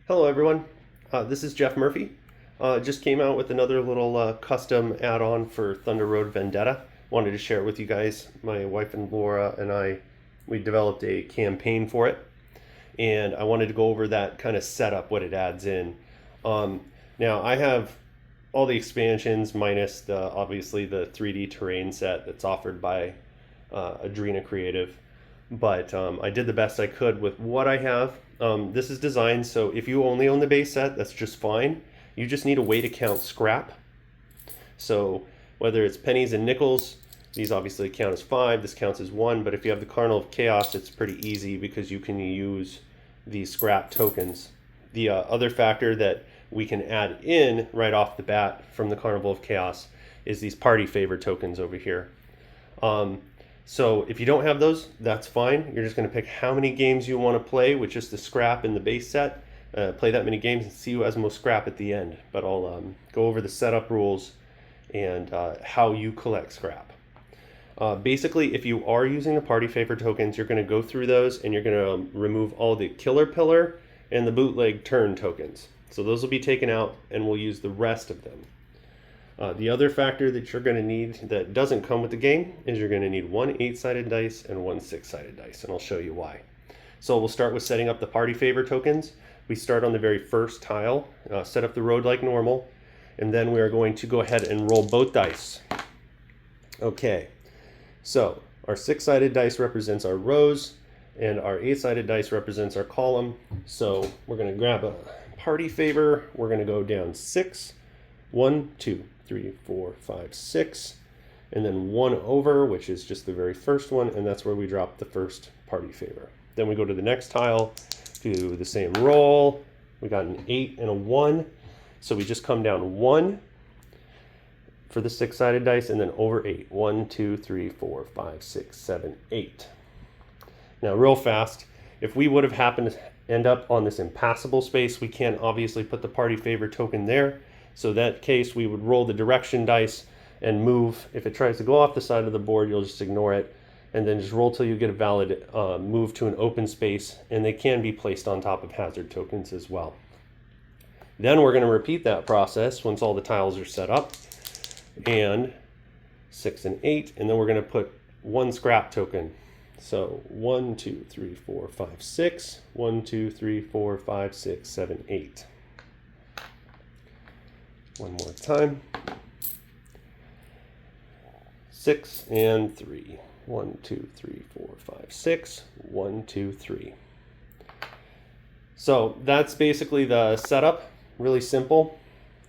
Hello everyone, this is Jeff Murphy. Just came out with another little custom add-on for Thunder Road Vendetta. Wanted to share it with you guys. My wife and Laura and we developed a campaign for it, and I wanted to go over that kind of setup, what it adds in. Now I have all the expansions minus obviously the 3D terrain set that's offered by Adrena Creative, but I did the best I could with what I have. This is designed so if you only own the base set, that's just fine. You just need a way to count scrap. So whether it's pennies and nickels, these obviously count as 5, this counts as 1, but if you have the Carnival of Chaos, it's pretty easy because you can use these scrap tokens. The other factor that we can add in right off the bat from the Carnival of Chaos is these party favor tokens over here. So if you don't have those, that's fine. You're just going to pick how many games you want to play with just the scrap in the base set. Play that many games and see who has the most scrap at the end. But I'll go over the setup rules and how you collect scrap. Basically, if you are using the party favor tokens, you're going to go through those and you're going to remove all the killer pillar and the bootleg turn tokens. So those will be taken out and we'll use the rest of them. The other factor that you're going to need that doesn't come with the game is you're going to need one 8-sided dice and one 6-sided dice, and I'll show you why. So we'll start with setting up the party favor tokens. We start on the very first tile, set up the road like normal, and then we are going to go ahead and roll both dice. Okay, so our 6-sided dice represents our rows, and our 8-sided dice represents our column. So we're going to grab a party favor. We're going to go down 6, 1, 2, 3, 4, 5, 6, and then 1 over, which is just the very first one, and that's where we drop the first party favor. Then we go to the next tile, do the same roll. We got an 8 and a 1, so we just come down 1 for the 6-sided dice, and then over 8. 1, 2, 3, 4, 5, 6, 7, 8. Now, real fast, if we would have happened to end up on this impassable space, we can't obviously put the party favor token there. So in that case, we would roll the direction dice and move. If it tries to go off the side of the board, you'll just ignore it, and then just roll till you get a valid move to an open space, and they can be placed on top of hazard tokens as well. Then we're going to repeat that process once all the tiles are set up, and 6 and 8, and then we're going to put one scrap token. So 1, 2, 3, 4, 5, 6, 1, 2, 3, 4, 5, 6, 7, 8. One more time. 6 and 3. 1, 2, 3, 4, 5, 6. 1, 2, 3. So that's basically the setup. Really simple.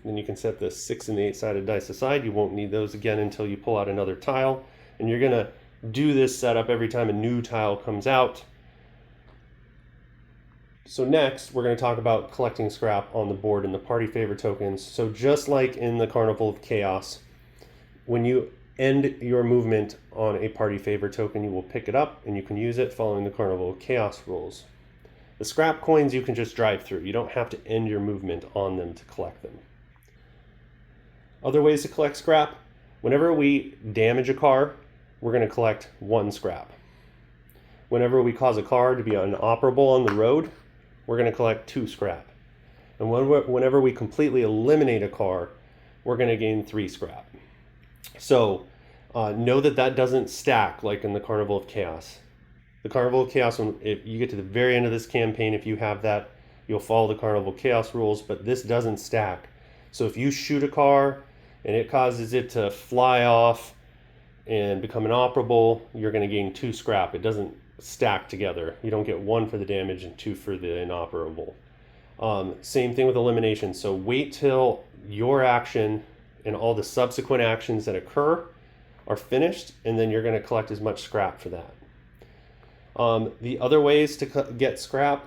Then you can set the 6 and the 8-sided dice aside. You won't need those again until you pull out another tile. And you're going to do this setup every time a new tile comes out. So next, we're going to talk about collecting scrap on the board and the party favor tokens. So just like in the Carnival of Chaos, when you end your movement on a party favor token, you will pick it up and you can use it following the Carnival of Chaos rules. The scrap coins you can just drive through. You don't have to end your movement on them to collect them. Other ways to collect scrap: whenever we damage a car, we're going to collect 1 scrap. Whenever we cause a car to be inoperable on the road, we're going to collect 2 scrap. And whenever we completely eliminate a car, we're going to gain 3 scrap. So know that that doesn't stack like in the Carnival of Chaos. The Carnival of Chaos, if you get to the very end of this campaign, if you have that, you'll follow the Carnival of Chaos rules, but this doesn't stack. So if you shoot a car and it causes it to fly off and become inoperable, you're going to gain 2 scrap. It doesn't stack together. You don't get 1 for the damage and 2 for the inoperable. Same thing with elimination. So wait till your action and all the subsequent actions that occur are finished, and then you're going to collect as much scrap for that. The other ways to get scrap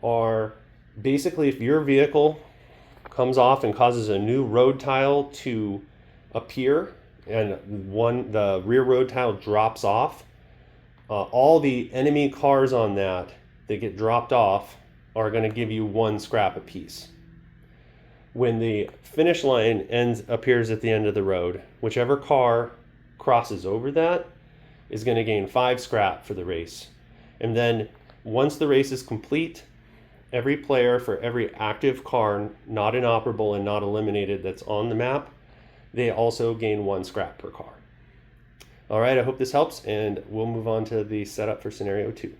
are basically if your vehicle comes off and causes a new road tile to appear, and the rear road tile drops off, all the enemy cars on that get dropped off are going to give you 1 scrap apiece. When the finish line appears at the end of the road, whichever car crosses over that is going to gain 5 scrap for the race. And then once the race is complete, every player for every active car not inoperable and not eliminated that's on the map, they also gain 1 scrap per car. All right, I hope this helps, and we'll move on to the setup for scenario 2.